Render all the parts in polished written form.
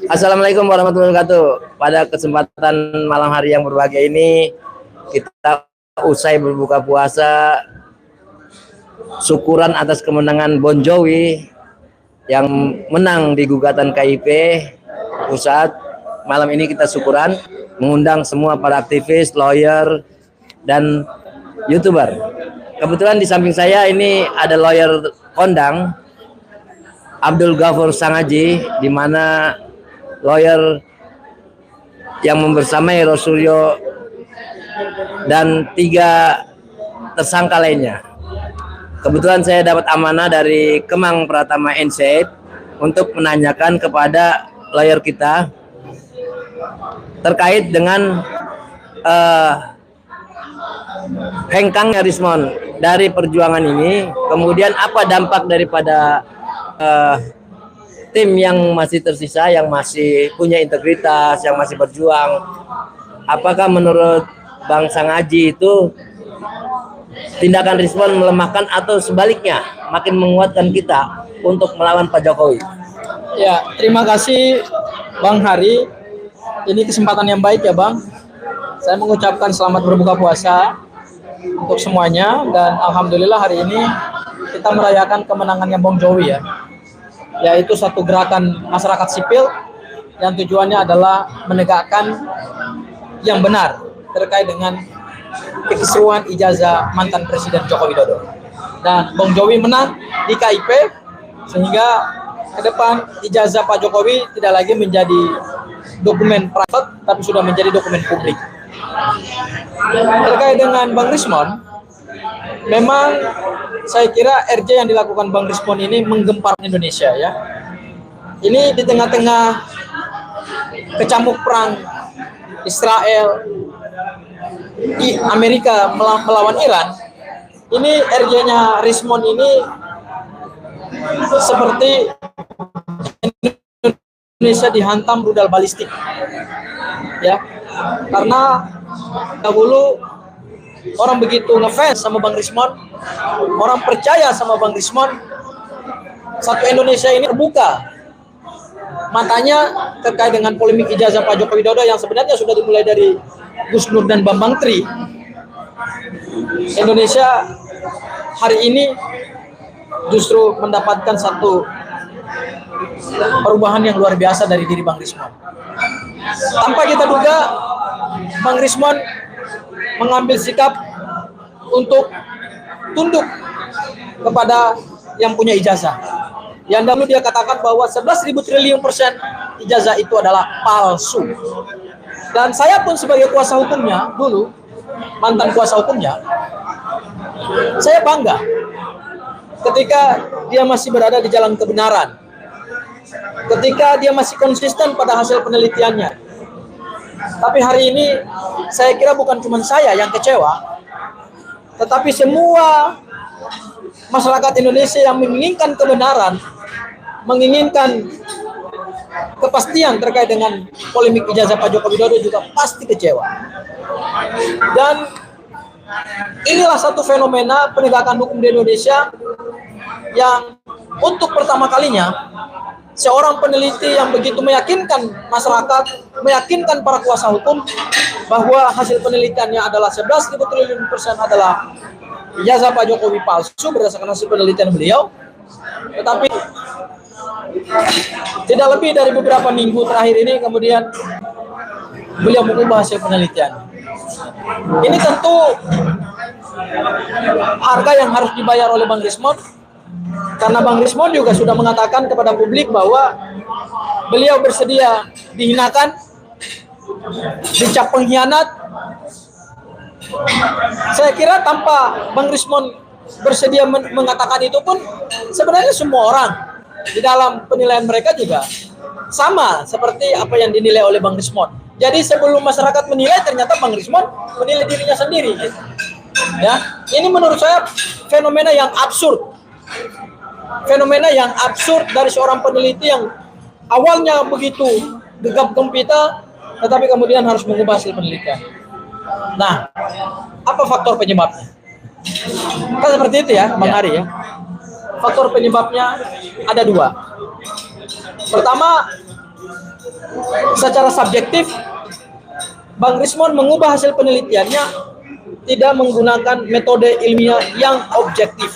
Assalamualaikum warahmatullahi wabarakatuh. Pada kesempatan malam hari yang berbahagia ini, kita usai berbuka puasa, syukuran atas kemenangan Bon Jovi yang menang di gugatan KIP pusat. Malam ini kita syukuran, mengundang semua para aktivis, lawyer, dan YouTuber. Kebetulan di samping saya ini ada lawyer kondang, Abdul Ghafur Sangaji, di mana lawyer yang membersamai Rosuryo dan 3 tersangka lainnya. Kebetulan saya dapat amanah dari Kemang Pratama Insight untuk menanyakan kepada lawyer kita terkait dengan hengkangnya Rismon dari perjuangan ini, kemudian apa dampak daripada tim yang masih tersisa, yang masih punya integritas, yang masih berjuang. Apakah menurut Bang Sangaji itu tindakan Rismon melemahkan atau sebaliknya makin menguatkan kita untuk melawan Pak Jokowi? Ya, terima kasih Bang Hari. Ini kesempatan yang baik ya Bang. Saya mengucapkan selamat berbuka puasa untuk semuanya, dan alhamdulillah hari ini kita merayakan kemenangannya Bong Jovi ya. Yaitu satu gerakan masyarakat sipil yang tujuannya adalah menegakkan yang benar terkait dengan kekisruhan ijazah mantan Presiden Joko Widodo. Dan Bong Jovi menang di KIP, sehingga ke depan ijazah Pak Jokowi tidak lagi menjadi dokumen private, tapi sudah menjadi dokumen publik. Terkait dengan Bang Rismon, memang saya kira RJ yang dilakukan Bang Rismon ini menggemparkan Indonesia ya. Ini di tengah-tengah kecamuk perang Israel, Amerika melawan Iran. Ini RJ-nya Rismon ini seperti Indonesia dihantam rudal balistik ya, karena dahulu orang begitu ngefans sama Bang Rismon, orang percaya sama Bang Rismon. Satu Indonesia ini terbuka matanya terkait dengan polemik ijazah Pak Joko Widodo yang sebenarnya sudah dimulai dari Gus Nur dan Bambang Tri. Indonesia hari ini justru mendapatkan satu perubahan yang luar biasa dari diri Bang Rismon. Tanpa kita duga, Bang Rismon mengambil sikap untuk tunduk kepada yang punya ijazah. Yang dahulu dia katakan bahwa 11.000 triliun persen ijazah itu adalah palsu. Dan saya pun sebagai kuasa hukumnya dulu, mantan kuasa hukumnya, saya bangga ketika dia masih berada di jalan kebenaran, ketika dia masih konsisten pada hasil penelitiannya. Tapi hari ini saya kira bukan cuma saya yang kecewa, tetapi semua masyarakat Indonesia yang menginginkan kebenaran, menginginkan kepastian terkait dengan polemik ijazah Pak Joko Widodo juga pasti kecewa. Dan inilah satu fenomena penegakan hukum di Indonesia yang untuk pertama kalinya seorang peneliti yang begitu meyakinkan masyarakat, meyakinkan para kuasa hukum bahwa hasil penelitiannya adalah 11.000 triliun persen adalah ijazah Pak Jokowi palsu berdasarkan hasil penelitian beliau. Tetapi tidak lebih dari beberapa minggu terakhir ini kemudian beliau mengubah hasil penelitian. Ini tentu harga yang harus dibayar oleh Bang Rismon, karena Bang Rismon juga sudah mengatakan kepada publik bahwa beliau bersedia dihinakan, dicap pengkhianat. Saya kira tanpa Bang Rismon bersedia mengatakan itu pun, sebenarnya semua orang di dalam penilaian mereka juga sama seperti apa yang dinilai oleh Bang Rismon. Jadi sebelum masyarakat menilai, ternyata Bang Rismon menilai dirinya sendiri. Ya, ini menurut saya fenomena yang absurd. Fenomena yang absurd dari seorang peneliti yang awalnya begitu gegap gempita, tetapi kemudian harus mengubah hasil penelitian. Nah, apa faktor penyebabnya? Kan seperti itu ya, Bang Ari ya. Faktor penyebabnya ada 2. Pertama, secara subjektif Bang Rismon mengubah hasil penelitiannya tidak menggunakan metode ilmiah yang objektif,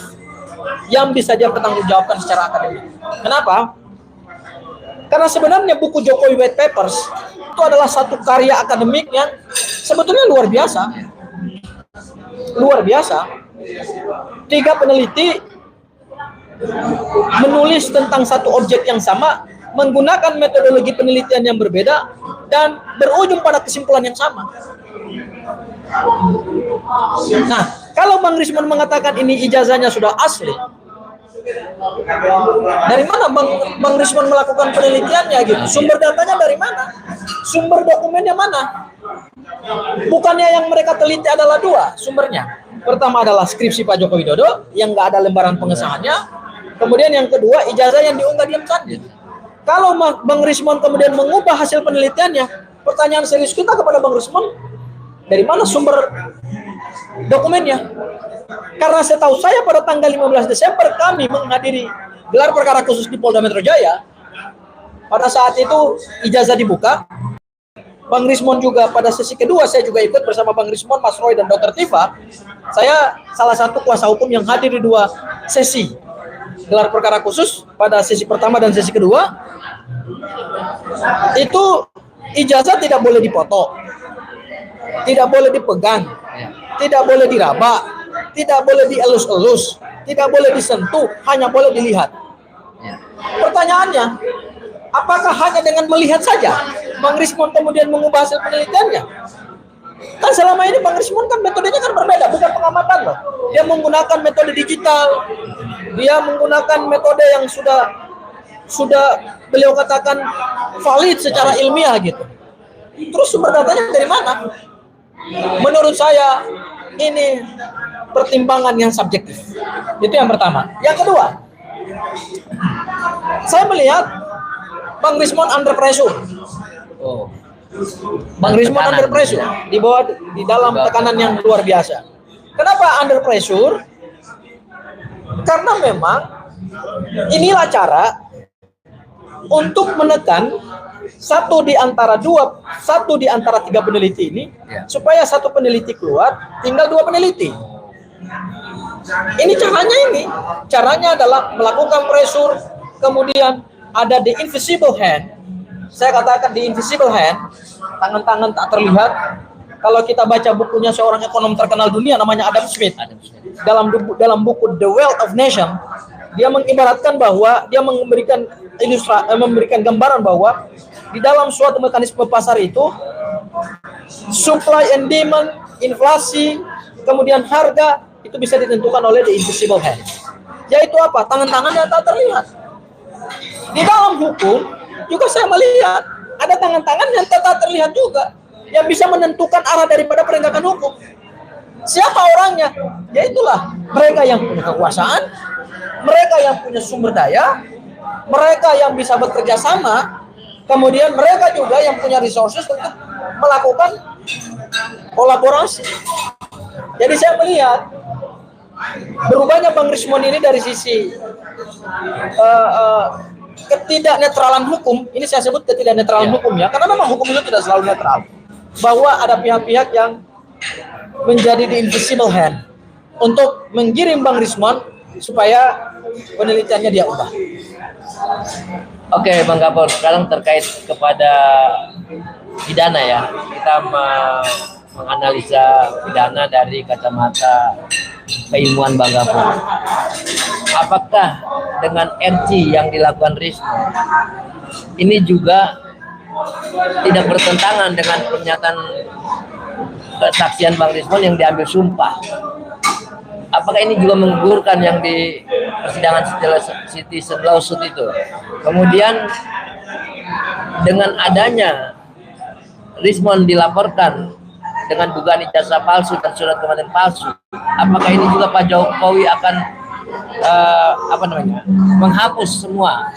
yang bisa dia pertanggungjawabkan secara akademik. Kenapa? Karena sebenarnya buku Jokowi White Papers itu adalah satu karya akademik yang sebetulnya luar biasa. Luar biasa. 3 peneliti menulis tentang satu objek yang sama, menggunakan metodologi penelitian yang berbeda, dan berujung pada kesimpulan yang sama. Nah, kalau Bang Rismon mengatakan ini ijazahnya sudah asli, dari mana Bang Rismon melakukan penelitiannya gitu? Sumber datanya dari mana? Sumber dokumennya mana? Bukannya yang mereka teliti adalah 2 sumbernya. Pertama adalah skripsi Pak Joko Widodo yang nggak ada lembaran pengesahannya. Kemudian yang kedua, ijazah yang diunggah diam saja. Kalau Bang Rismon kemudian mengubah hasil penelitiannya, pertanyaan serius kita kepada Bang Rismon, dari mana sumber dokumennya? Karena setahu saya pada tanggal 15 Desember kami menghadiri gelar perkara khusus di Polda Metro Jaya. Pada saat itu ijazah dibuka. Bang Rismon juga pada sesi kedua, saya juga ikut bersama Bang Rismon, Mas Roy, dan Dr. Tifa. Saya salah satu kuasa hukum yang hadir di 2 sesi gelar perkara khusus. Pada sesi pertama dan sesi kedua, itu ijazah tidak boleh dipoto, tidak boleh dipegang, tidak boleh diraba, tidak boleh dielus-elus, tidak boleh disentuh, hanya boleh dilihat. Pertanyaannya, apakah hanya dengan melihat saja Bang Rismon kemudian mengubah hasil penelitiannya? Kan selama ini Bang Rismon kan metodenya kan berbeda, bukan pengamatan loh. Dia menggunakan metode digital, dia menggunakan metode yang sudah beliau katakan valid secara ilmiah gitu. Terus sumber datanya dari mana? Menurut saya ini pertimbangan yang subjektif. Itu yang pertama. Yang kedua, saya melihat Bang Rismon under pressure. Bang Rismon under pressure, di dalam tekanan yang luar biasa. Kenapa under pressure? Karena memang inilah cara untuk menekan satu di antara 3 peneliti ini, supaya 1 peneliti keluar, tinggal 2 peneliti. Ini caranya adalah melakukan pressure, kemudian ada the invisible hand. Saya katakan the invisible hand, tangan-tangan tak terlihat. Kalau kita baca bukunya seorang ekonom terkenal dunia namanya Adam Smith, dalam buku The Wealth of Nation, dia mengibaratkan bahwa dia memberikan gambaran bahwa di dalam suatu mekanisme pasar itu supply and demand, inflasi, kemudian harga itu bisa ditentukan oleh the invisible hand. Yaitu apa? Tangan-tangan yang tak terlihat. Di dalam hukum juga saya melihat ada tangan-tangan yang tak terlihat juga, yang bisa menentukan arah daripada penegakan hukum. Siapa orangnya? Ya itulah mereka yang punya kekuasaan, mereka yang punya sumber daya, mereka yang bisa bekerja sama, kemudian mereka juga yang punya resources untuk melakukan kolaborasi. Jadi saya melihat berubahnya Bang Rismon ini dari sisi ketidaknetralan hukum. Ini saya sebut ketidaknetralan hukum ya, karena memang hukum itu tidak selalu netral. Bahwa ada pihak-pihak yang menjadi the invisible hand untuk menggiring Bang Rismon supaya penelitiannya dia ubah. Oke, Bang Gapur, sekarang terkait kepada pidana ya. Kita menganalisa pidana dari kacamata keilmuan Bang Gapur. Apakah dengan RC yang dilakukan Rismon ini juga tidak bertentangan dengan pernyataan kesaksian Bang Rismon yang diambil sumpah? Apakah ini juga menggugurkan yang di persidangan citizen lawsuit itu? Kemudian dengan adanya Rismon dilaporkan dengan dugaan ijazah palsu dan surat kematian palsu, apakah ini juga Pak Jokowi akan menghapus semua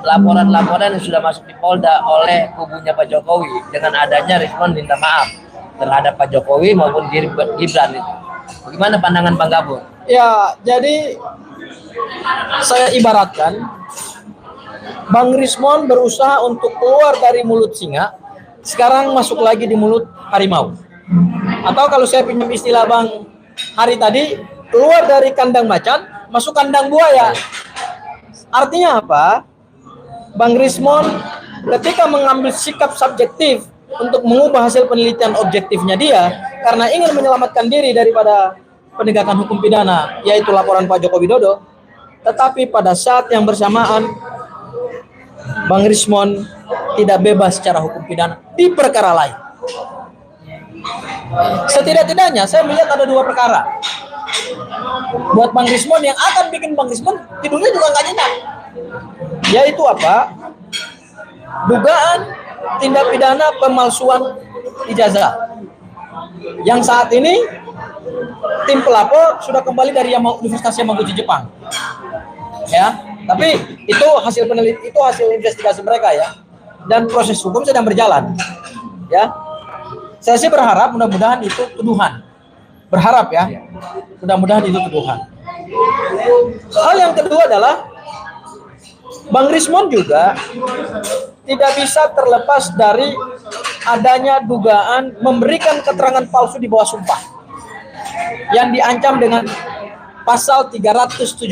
laporan-laporan yang sudah masuk di Polda oleh kubunya Pak Jokowi dengan adanya Rismon minta maaf terhadap Pak Jokowi maupun Gibran itu? Bagaimana pandangan Bang Gapur? Ya, jadi saya ibaratkan Bang Rismon berusaha untuk keluar dari mulut singa, sekarang masuk lagi di mulut harimau. Atau kalau saya pinjam istilah Bang Hari tadi, keluar dari kandang macan, masuk kandang buaya. Artinya apa? Bang Rismon ketika mengambil sikap subjektif untuk mengubah hasil penelitian objektifnya dia, karena ingin menyelamatkan diri daripada penegakan hukum pidana, yaitu laporan Pak Joko Widodo, tetapi pada saat yang bersamaan Bang Rismon tidak bebas secara hukum pidana di perkara lain. Setidak-tidaknya saya melihat ada dua perkara buat Bang Rismon yang akan bikin Bang Rismon tidurnya juga nggak nyenyak, yaitu apa? Dugaan tindak pidana pemalsuan ijazah yang saat ini tim pelapor sudah kembali dari Universitas Yamaguchi Jepang, ya. Tapi itu hasil penelitian, itu hasil investigasi mereka ya, dan proses hukum sedang berjalan, ya. Saya sih berharap mudah-mudahan itu tuduhan, berharap ya, mudah-mudahan itu tuduhan. Hal yang kedua adalah Bang Rismon juga tidak bisa terlepas dari adanya dugaan memberikan keterangan palsu di bawah sumpah yang diancam dengan pasal 373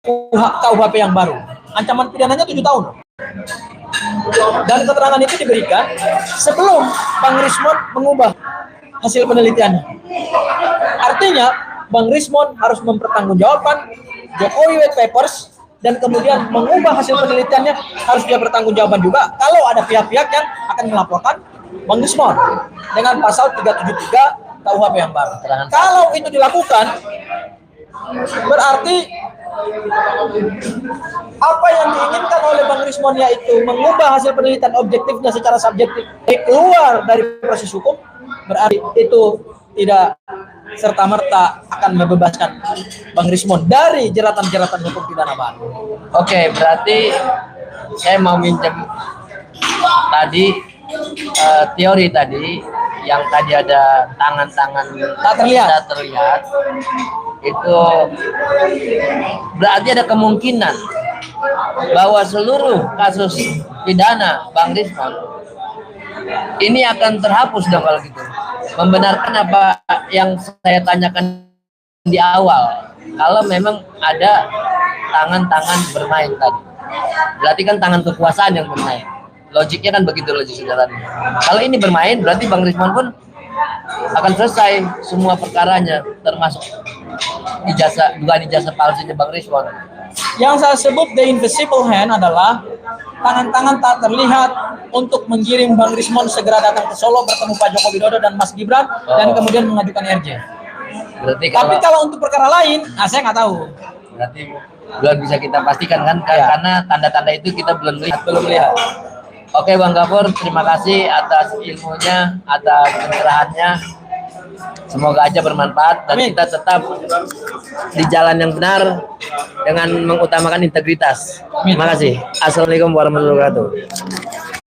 KUHP yang baru. Ancaman pidananya 7 tahun. Dan keterangan itu diberikan sebelum Bang Rismon mengubah hasil penelitiannya. Artinya Bang Rismon harus mempertanggungjawabkan Jokowi White Papers dan kemudian mengubah hasil penelitiannya, harus dia bertanggungjawabkan juga kalau ada pihak-pihak yang akan melaporkan Bang Rismon dengan pasal 373 KUHP yang baru. Kalau itu dilakukan, berarti apa yang diinginkan oleh Bang Rismon, yaitu mengubah hasil penelitian objektifnya secara subjektif keluar dari proses hukum, berarti itu tidak serta-merta akan membebaskan Bang Rismon dari jeratan-jeratan hukum pidana baru. Oke, berarti saya mau minjem tadi teori tadi yang tadi ada tangan-tangan Tak terlihat. Itu berarti ada kemungkinan bahwa seluruh kasus pidana Bang Rismon ini akan terhapus dong kalau gitu. Membenarkan apa yang saya tanyakan di awal, kalau memang ada tangan-tangan bermain tadi, berarti kan tangan kekuasaan yang bermain. Logiknya kan begitu, logik sederhana. Kalau ini bermain, berarti Bang Rismon pun akan selesai semua perkaranya, termasuk dugaan ijazah palsunya Bang Rismon. Yang saya sebut the invisible hand adalah tangan-tangan tak terlihat untuk menggiring Bang Rismon segera datang ke Solo bertemu Pak Joko Widodo dan Mas Gibran dan kemudian mengajukan RJ. Berarti Tapi kalau untuk perkara lain, saya nggak tahu. Berarti belum bisa kita pastikan kan, karena tanda-tanda itu kita belum lihat. Oke Bang Gafur, terima kasih atas ilmunya, atas pencerahannya. Semoga aja bermanfaat dan kita tetap di jalan yang benar dengan mengutamakan integritas. Terima kasih. Assalamualaikum warahmatullahi wabarakatuh.